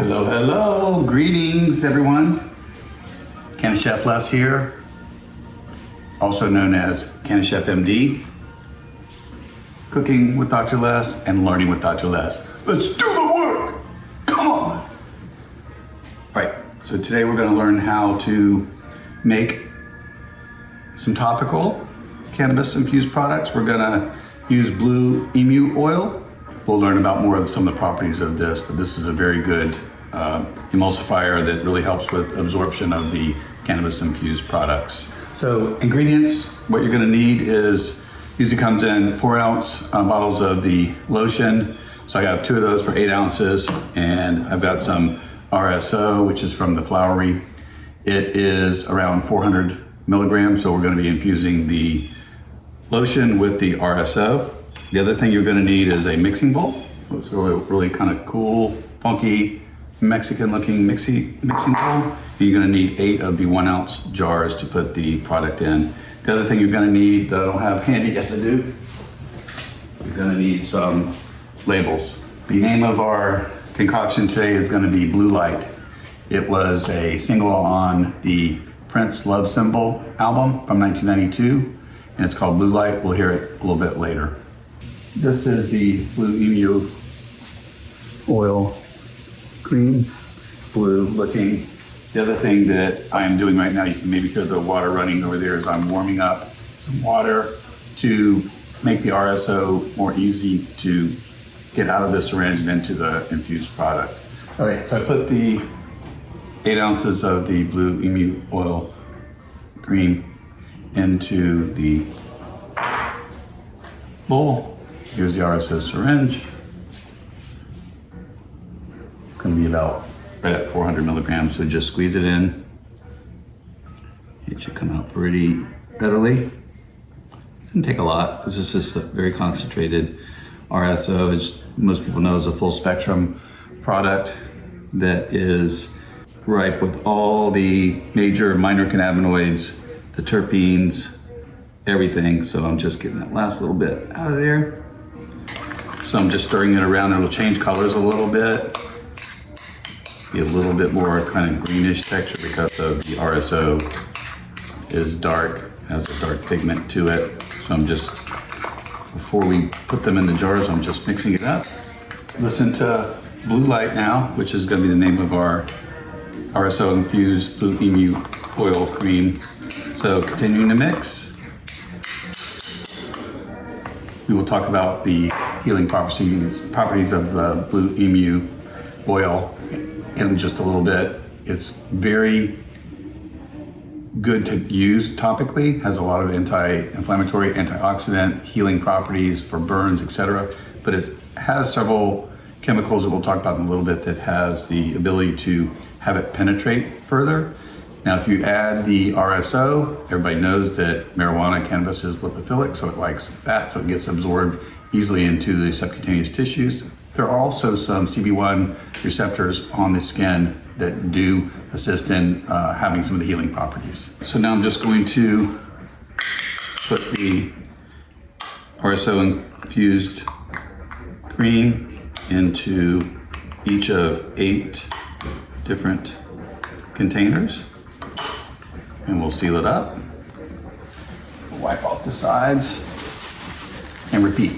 Hello, hello. Greetings, everyone. CannaChef Les here, also known as CannaChefMD. Cooking with Dr. Les and learning with Dr. Les. Let's do the work. Come on. All right, so today we're going to learn how to make some topical cannabis infused products. We're going to use Blue Emu Oil. We'll learn about more of some of the properties of this, but this is a very good emulsifier that really helps with absorption of the cannabis infused products. So ingredients, what you're gonna need is, usually comes in 4-ounce bottles of the lotion. So I got 2 of those for 8 ounces, and I've got some RSO, which is from the flowery. It is around 400 milligrams, so we're gonna be infusing the lotion with the RSO. The other thing you're gonna need is a mixing bowl. It's really kind of cool, funky, Mexican-looking mixing bowl. You're gonna need 8 of the 1-ounce jars to put the product in. The other thing you're gonna need that I don't have handy, yes I do, you're gonna need some labels. The name of our concoction today is gonna be Blue Light. It was a single on the Prince Love Symbol album from 1992, and it's called Blue Light. We'll hear it a little bit later. This is the Blue Emu Oil Cream, blue looking. The other thing that I am doing right now, you can maybe hear the water running over there, is I'm warming up some water to make the RSO more easy to get out of the syringe and into the infused product. All right, so I put the 8 ounces of the Blue Emu Oil Cream into the bowl. Here's the RSO syringe. It's going to be about right at 400 milligrams, so just squeeze it in. It should come out pretty readily. It doesn't take a lot. This is just a very concentrated RSO. As most people know, is a full spectrum product that is ripe with all the major minor cannabinoids, the terpenes, everything. So I'm just getting that last little bit out of there. So I'm just stirring it around. It'll change colors a little bit. Be a little bit more kind of greenish texture because of the RSO is dark, has a dark pigment to it. So I'm just, before we put them in the jars, I'm just mixing it up. Listen to Blue Light now, which is gonna be the name of our RSO-infused Blue Emu Oil Cream. So continuing to mix. We will talk about the healing properties of Blue Emu Oil in just a little bit. It's very good to use topically, has a lot of anti-inflammatory, antioxidant, healing properties for burns, etc. But it has several chemicals that we'll talk about in a little bit that has the ability to have it penetrate further. Now, if you add the RSO, everybody knows that marijuana, cannabis is lipophilic, so it likes fat, so it gets absorbed easily into the subcutaneous tissues. There are also some CB1 receptors on the skin that do assist in having some of the healing properties. So now I'm just going to put the RSO-infused cream into each of 8 different containers. And we'll seal it up. We'll wipe off the sides and repeat.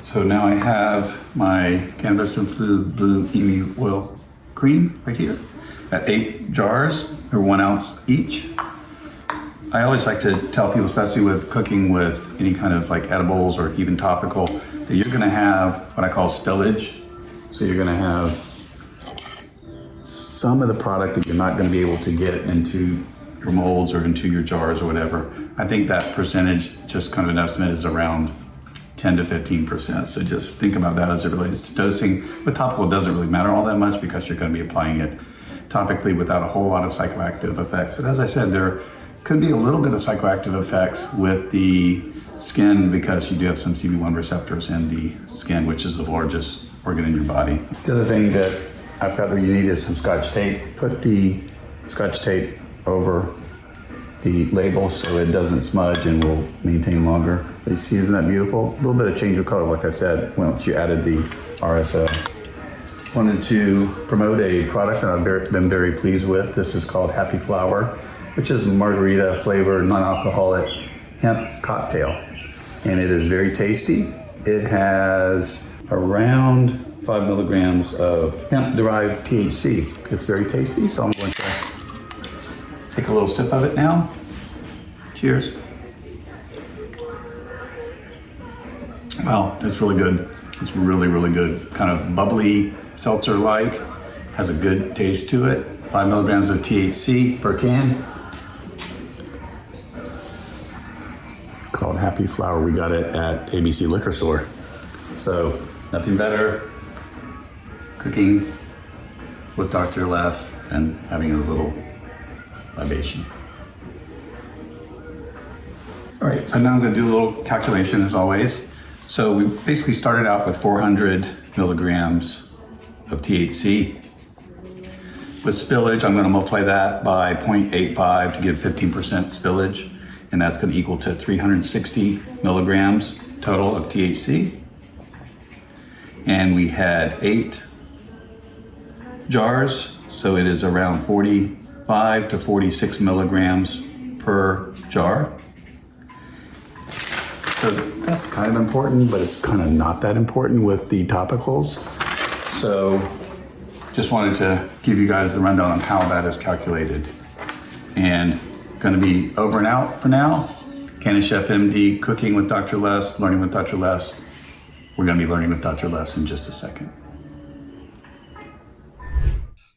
So now I have my Cannabis infused Blue Emu Oil Cream right here at 8 jars, or 1 ounce each. I always like to tell people, especially with cooking with any kind of like edibles or even topical, that you're gonna have what I call spillage. So you're gonna have some of the product that you're not gonna be able to get into your molds or into your jars or whatever. I think that percentage, just kind of an estimate, is around 10 to 15%. So just think about that as it relates to dosing. With topical, it doesn't really matter all that much because you're going to be applying it topically without a whole lot of psychoactive effects. But as I said, there could be a little bit of psychoactive effects with the skin because you do have some CB1 receptors in the skin, which is the largest organ in your body. The other thing that I forgot that you need is some Scotch tape. Put the Scotch tape over the label so it doesn't smudge and will maintain longer. But you see, isn't that beautiful? A little bit of change of color, like I said, once you added the RSO. wanted to promote a product that I've been very pleased with. This is called Happy Flower, which is margarita flavored non-alcoholic hemp cocktail. And it is very tasty. It has around 5 milligrams of hemp derived THC. It's very tasty, so I'm going to take a little sip of it now. Cheers. Wow, that's really good. It's really, really good. Kind of bubbly, seltzer-like. Has a good taste to it. 5 milligrams of THC per can. It's called Happy Flower. We got it at ABC Liquor Store. So nothing better cooking with Dr. Les than having a little libation. All right, so now I'm gonna do a little calculation as always. So we basically started out with 400 milligrams of THC. With spillage, I'm gonna multiply that by 0.85 to give 15% spillage, and that's gonna equal to 360 milligrams total of THC. And we had 8 jars, so it is around 45 to 46 milligrams per jar. So that's kind of important, but it's kind of not that important with the topicals. So just wanted to give you guys the rundown on how that is calculated. And gonna be over and out for now. CannaChefMD, cooking with Dr. Les, learning with Dr. Les. We're gonna be learning with Dr. Les in just a second.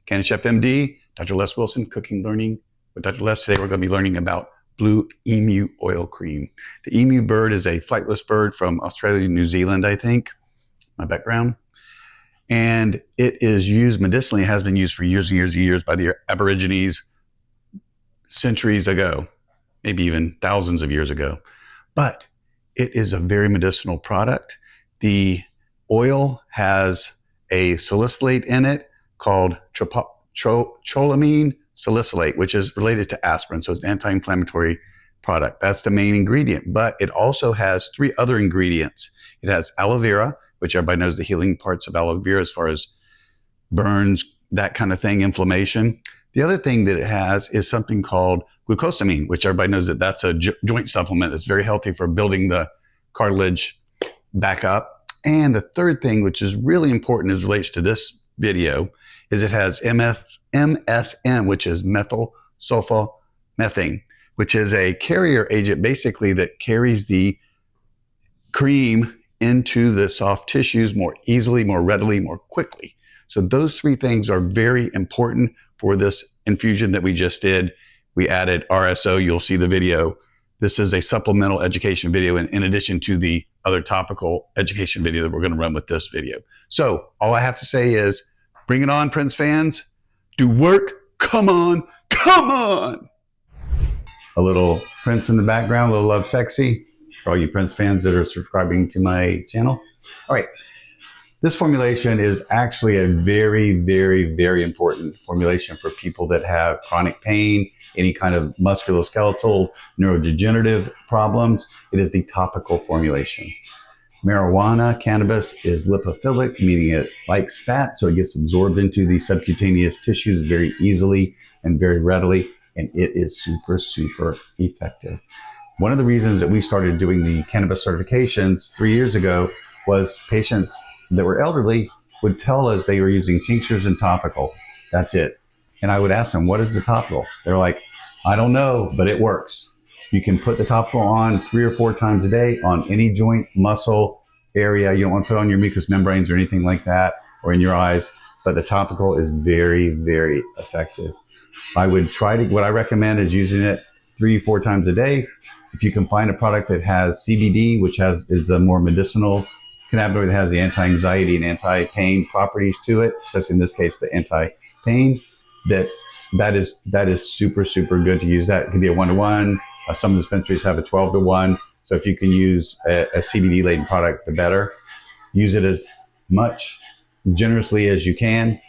CannaChefMD, Dr. Les Wilson, cooking, learning with Dr. Les. Today we're gonna be learning about Blue Emu Oil Cream. The emu bird is a flightless bird from Australia and New Zealand, I think, my background. And it is used medicinally, it has been used for years and years and years by the Aborigines centuries ago, maybe even thousands of years ago. But it is a very medicinal product. The oil has a salicylate in it called cholamine salicylate, which is related to aspirin, so it's an anti-inflammatory product. That's the main ingredient, but it also has 3 other ingredients. It has aloe vera, which everybody knows the healing parts of aloe vera as far as burns, that kind of thing, inflammation. The other thing that it has is something called glucosamine, which everybody knows that that's a joint supplement that's very healthy for building the cartilage back up. And the third thing, which is really important as relates to this video, is it has MSM, which is methyl sulfamethane, which is a carrier agent basically that carries the cream into the soft tissues more easily, more readily, more quickly. So those 3 things are very important for this infusion that we just did. We added RSO, you'll see the video. This is a supplemental education video in addition to the other topical education video that we're gonna run with this video. So all I have to say is, bring it on, Prince fans. Do work. Come on. Come on. A little Prince in the background, a little Love Sexy for all you Prince fans that are subscribing to my channel. All right. This formulation is actually a very, very, very important formulation for people that have chronic pain, any kind of musculoskeletal, neurodegenerative problems. It is the topical formulation. Marijuana, cannabis, is lipophilic, meaning it likes fat, so it gets absorbed into the subcutaneous tissues very easily and very readily, and it is super, super effective. One of the reasons that we started doing the cannabis certifications 3 years ago was patients that were elderly would tell us they were using tinctures and topical. That's it. And I would ask them, what is the topical? They're like, I don't know, but it works. You can put the topical on 3 or 4 times a day on any joint, muscle area. You don't want to put it on your mucous membranes or anything like that, or in your eyes, but the topical is very, very effective. I would try to, what I recommend is using it 3 or 4 times a day. If you can find a product that has CBD, which is a more medicinal cannabinoid that has the anti-anxiety and anti-pain properties to it, especially in this case, the anti-pain, that is super, super good to use. That could be a 1-to-1. Some dispensaries have a 12-to-1. So if you can use a CBD-laden product, the better. Use it as much generously as you can.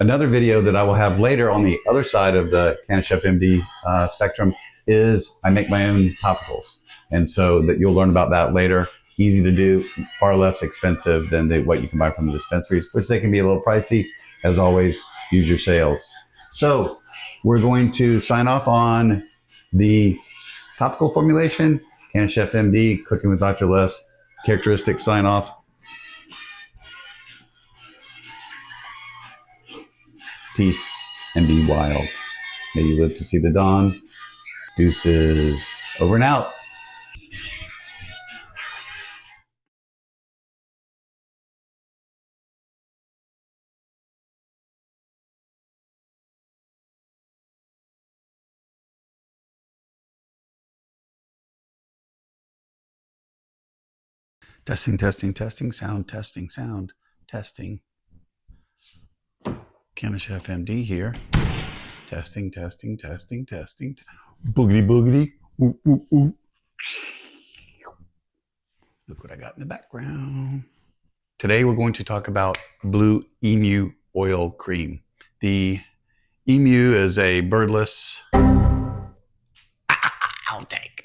Another video that I will have later on the other side of the CannaChefMD spectrum is I make my own topicals. And so that you'll learn about that later. easy to do, far less expensive than what you can buy from the dispensaries, which they can be a little pricey. As always, use your sales. So we're going to sign off on the topical formulation, CannaChefMD, cooking with Dr. Les, characteristic sign off. Peace and be wild. May you live to see the dawn. Deuces. Over and out. Testing, testing, testing, sound, testing, sound, testing. CannaChefMD here. Testing, testing, testing, testing. Boogity, boogity. Ooh, ooh, ooh. Look what I got in the background. Today we're going to talk about Blue Emu Oil Cream. The emu is a birdless outtake.